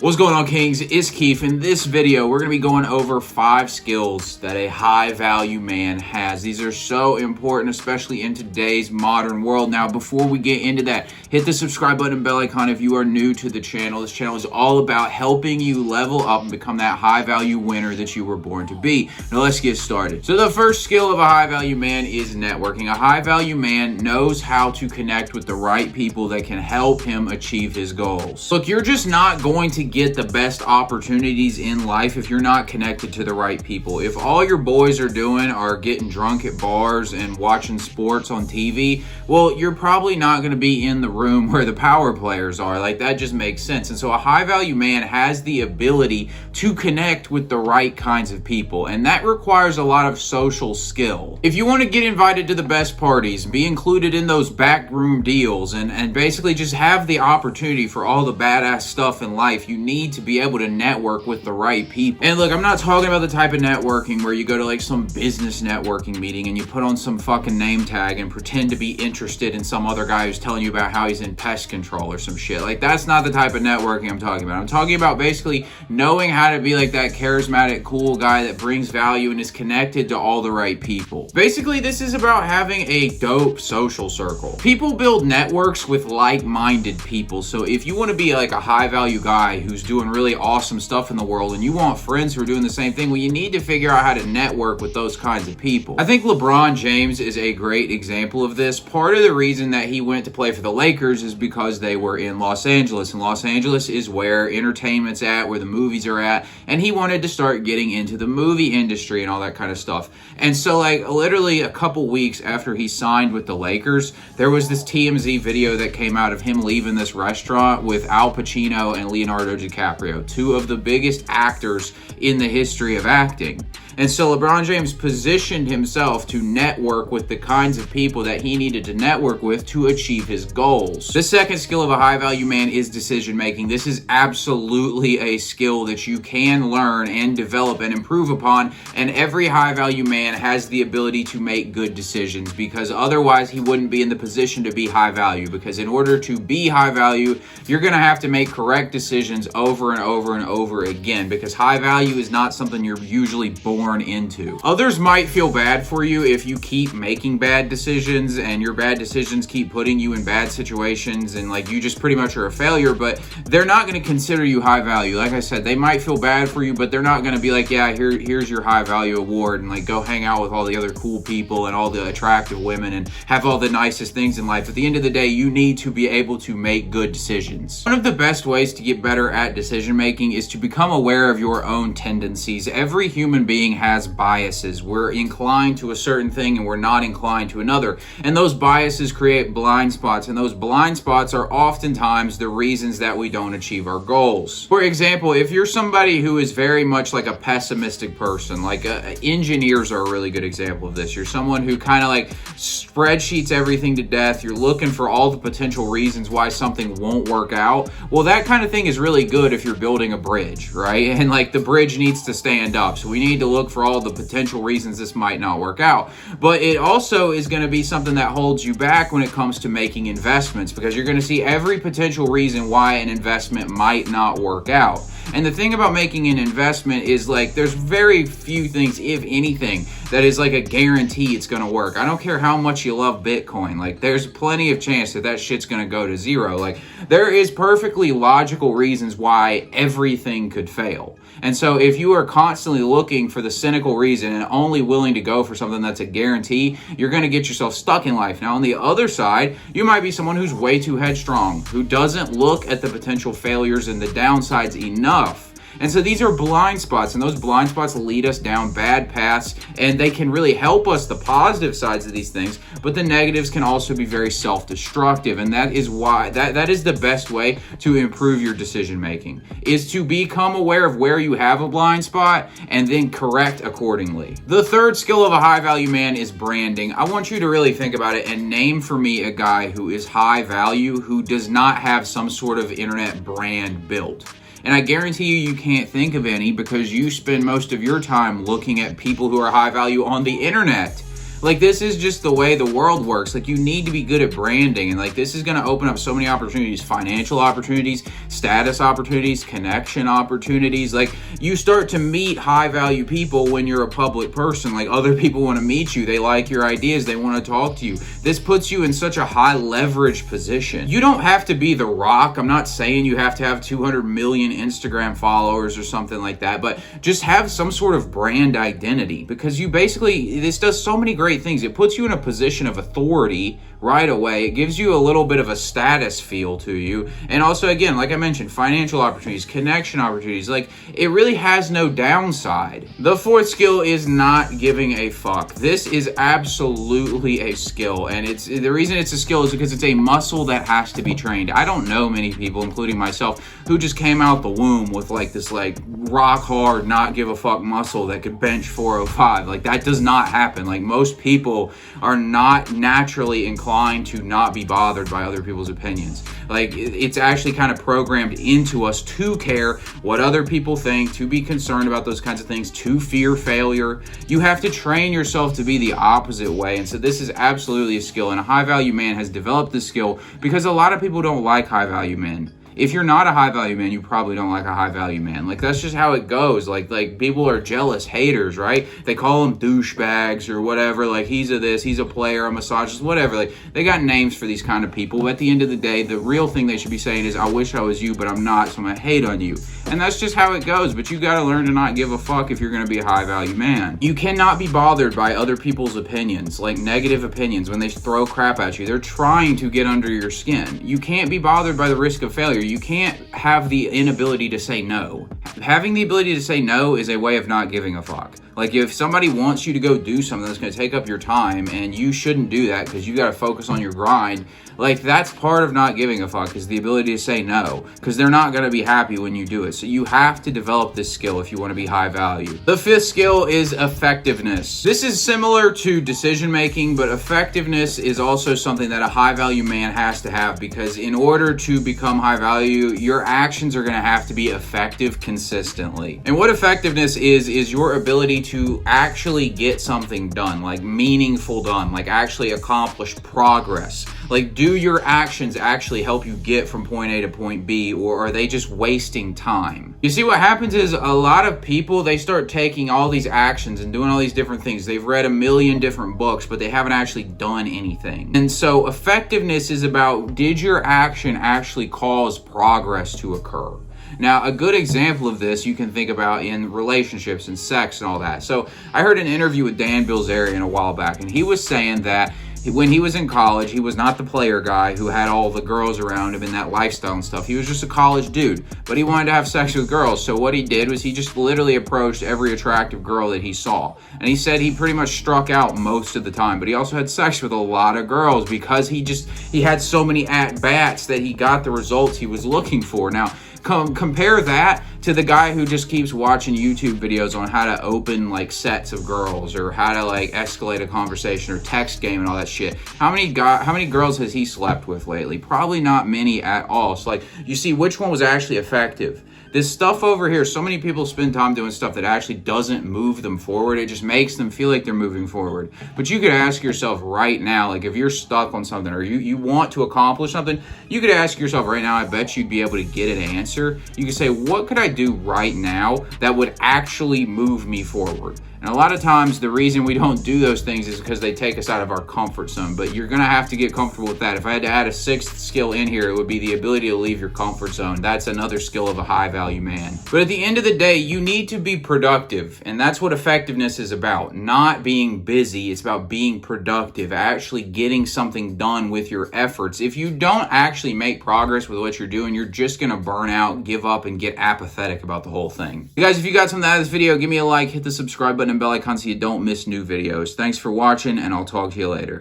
What's going on, Kings? It's Keefe. In this video, we're going to be going over 5 skills that a high-value man has. These are so important, especially in today's modern world. Now, before we get into that, hit the subscribe button and bell icon if you are new to the channel. This channel is all about helping you level up and become that high-value winner that you were born to be. Now, let's get started. So, the first skill of a high-value man is networking. A high-value man knows how to connect with the right people that can help him achieve his goals. Look, you're just not going to get the best opportunities in life if you're not connected to the right people. If all your boys are doing are getting drunk at bars and watching sports on TV, well, you're probably not going to be in the room where the power players are. Like, that just makes sense. And so a high value man has the ability to connect with the right kinds of people, and that requires a lot of social skill. If you want to get invited to the best parties, be included in those backroom deals, and basically just have the opportunity for all the badass stuff in life, you need to be able to network with the right people. And look, I'm not talking about the type of networking where you go to like some business networking meeting and you put on some fucking name tag and pretend to be interested in some other guy who's telling you about how he's in pest control or some shit. Like, that's not the type of networking I'm talking about. I'm talking about basically knowing how to be like that charismatic, cool guy that brings value and is connected to all the right people. Basically, this is about having a dope social circle. People build networks with like-minded people. So if you want to be like a high-value guy who's doing really awesome stuff in the world and you want friends who are doing the same thing, well, you need to figure out how to network with those kinds of people. I think LeBron James is a great example of this. Part of the reason that he went to play for the Lakers is because they were in Los Angeles, and Los Angeles is where entertainment's at, where the movies are at, and he wanted to start getting into the movie industry and all that kind of stuff. And so, like, literally a couple weeks after he signed with the Lakers, there was this TMZ video that came out of him leaving this restaurant with Al Pacino and Leonardo DiCaprio, two of the biggest actors in the history of acting. And so LeBron James positioned himself to network with the kinds of people that he needed to network with to achieve his goals. The second skill of a high-value man is decision making. This is absolutely a skill that you can learn and develop and improve upon, and every high-value man has the ability to make good decisions, because otherwise he wouldn't be in the position to be high value. Because in order to be high value, you're going to have to make correct decisions over and over and over again, because high value is not something you're usually born into. Others might feel bad for you if you keep making bad decisions and your bad decisions keep putting you in bad situations and like you just pretty much are a failure, but they're not going to consider you high value. Like I said, they might feel bad for you, but they're not going to be like, yeah, here's your high value award, and like go hang out with all the other cool people and all the attractive women and have all the nicest things in life. At the end of the day, you need to be able to make good decisions. One of the best ways to get better at decision making is to become aware of your own tendencies. Every human being has biases. We're inclined to a certain thing and we're not inclined to another. And those biases create blind spots, and those blind spots are oftentimes the reasons that we don't achieve our goals. For example, if you're somebody who is very much like a pessimistic person, like engineers are a really good example of this. You're someone who kind of like spreadsheets everything to death. You're looking for all the potential reasons why something won't work out. Well, that kind of thing is really good if you're building a bridge, right? And like the bridge needs to stand up. So we need to look for all the potential reasons this might not work out. But it also is going to be something that holds you back when it comes to making investments, because you're going to see every potential reason why an investment might not work out. And the thing about making an investment is like there's very few things, if anything, that is like a guarantee it's going to work. I don't care how much you love Bitcoin. Like, there's plenty of chance that shit's going to go to zero. Like, there is perfectly logical reasons why everything could fail. And so if you are constantly looking for the cynical reason and only willing to go for something that's a guarantee, you're going to get yourself stuck in life. Now, on the other side, you might be someone who's way too headstrong, who doesn't look at the potential failures and the downsides enough. And so these are blind spots, and those blind spots lead us down bad paths, and they can really help us, the positive sides of these things, but the negatives can also be very self-destructive. And that is why that is the best way to improve your decision making, is to become aware of where you have a blind spot and then correct accordingly. The third skill of a high value man is branding. I want you to really think about it and name for me a guy who is high value who does not have some sort of internet brand built. And I guarantee you can't think of any, because you spend most of your time looking at people who are high value on the internet. Like, this is just the way the world works. Like, you need to be good at branding, and like, this is going to open up so many opportunities, financial opportunities, status opportunities, connection opportunities. Like, you start to meet high value people when you're a public person. Like, other people want to meet you, they like your ideas, they want to talk to you. This puts you in such a high leverage position. You don't have to be The Rock. I'm not saying you have to have 200 million Instagram followers or something like that, but just have some sort of brand identity, because you basically, this does so many great things. It puts you in a position of authority right away. It gives you a little bit of a status feel to you. And also, again, like I mentioned, financial opportunities, connection opportunities. Like, it really has no downside. The fourth skill is not giving a fuck. This is absolutely a skill, and it's the reason it's a skill is because it's a muscle that has to be trained. I don't know many people, including myself, who just came out the womb with like this like rock hard not give a fuck muscle that could bench 405. Like, that does not happen. Like, most people are not naturally inclined to not be bothered by other people's opinions. Like, it's actually kind of programmed into us to care what other people think, to be concerned about those kinds of things, to fear failure. You have to train yourself to be the opposite way. And so this is absolutely a skill, and a high value man has developed this skill because a lot of people don't like high value men. If you're not a high value man, you probably don't like a high value man. Like, that's just how it goes. Like people are jealous haters, right? They call them douchebags or whatever. Like, he's a this, he's a player, a misogynist, whatever. Like, they got names for these kind of people. But at the end of the day, the real thing they should be saying is, I wish I was you, but I'm not, so I'm gonna hate on you. And that's just how it goes. But you gotta learn to not give a fuck if you're gonna be a high value man. You cannot be bothered by other people's opinions, like negative opinions, when they throw crap at you. They're trying to get under your skin. You can't be bothered by the risk of failure. You can't have the inability to say no. Having the ability to say no is a way of not giving a fuck. Like, if somebody wants you to go do something that's going to take up your time, and you shouldn't do that because you got to focus on your grind, like, that's part of not giving a fuck, is the ability to say no, because they're not going to be happy when you do it. So you have to develop this skill if you want to be high value. The fifth skill is effectiveness. This is similar to decision making, but effectiveness is also something that a high value man has to have, because in order to become high value, your actions are going to have to be effective consistently. And what effectiveness is your ability to actually get something done, like meaningful done, like actually accomplish progress. Like, do your actions actually help you get from point A to point B, or are they just wasting time? You see, what happens is a lot of people, they start taking all these actions and doing all these different things. They've read a million different books, but they haven't actually done anything. And so effectiveness is about, did your action actually cause progress to occur? Now, a good example of this you can think about in relationships and sex and all that. So I heard an interview with Dan Bilzerian a while back, and he was saying that when he was in college, he was not the player guy who had all the girls around him and that lifestyle and stuff. He was just a college dude, but he wanted to have sex with girls. So what he did was he just literally approached every attractive girl that he saw. And he said he pretty much struck out most of the time, but he also had sex with a lot of girls because he had so many at-bats that he got the results he was looking for. Now, compare that to the guy who just keeps watching YouTube videos on how to open like sets of girls, or how to like escalate a conversation, or text game and all that shit. How many girls has he slept with lately? Probably not many at all. So like, you see which one was actually effective. This stuff over here, so many people spend time doing stuff that actually doesn't move them forward. It just makes them feel like they're moving forward. But you could ask yourself right now, like if you're stuck on something, or you want to accomplish something, you could ask yourself right now, I bet you'd be able to get an answer. You could say, what could I do right now that would actually move me forward? And a lot of times the reason we don't do those things is because they take us out of our comfort zone. But you're going to have to get comfortable with that. If I had to add a sixth skill in here, it would be the ability to leave your comfort zone. That's another skill of a high value man. But at the end of the day, you need to be productive. And that's what effectiveness is about. Not being busy. It's about being productive, actually getting something done with your efforts. If you don't actually make progress with what you're doing, you're just going to burn out, give up, and get apathetic about the whole thing. You guys, if you got something out of this video, give me a like, hit the subscribe button and bell icon so you don't miss new videos. Thanks for watching, and I'll talk to you later.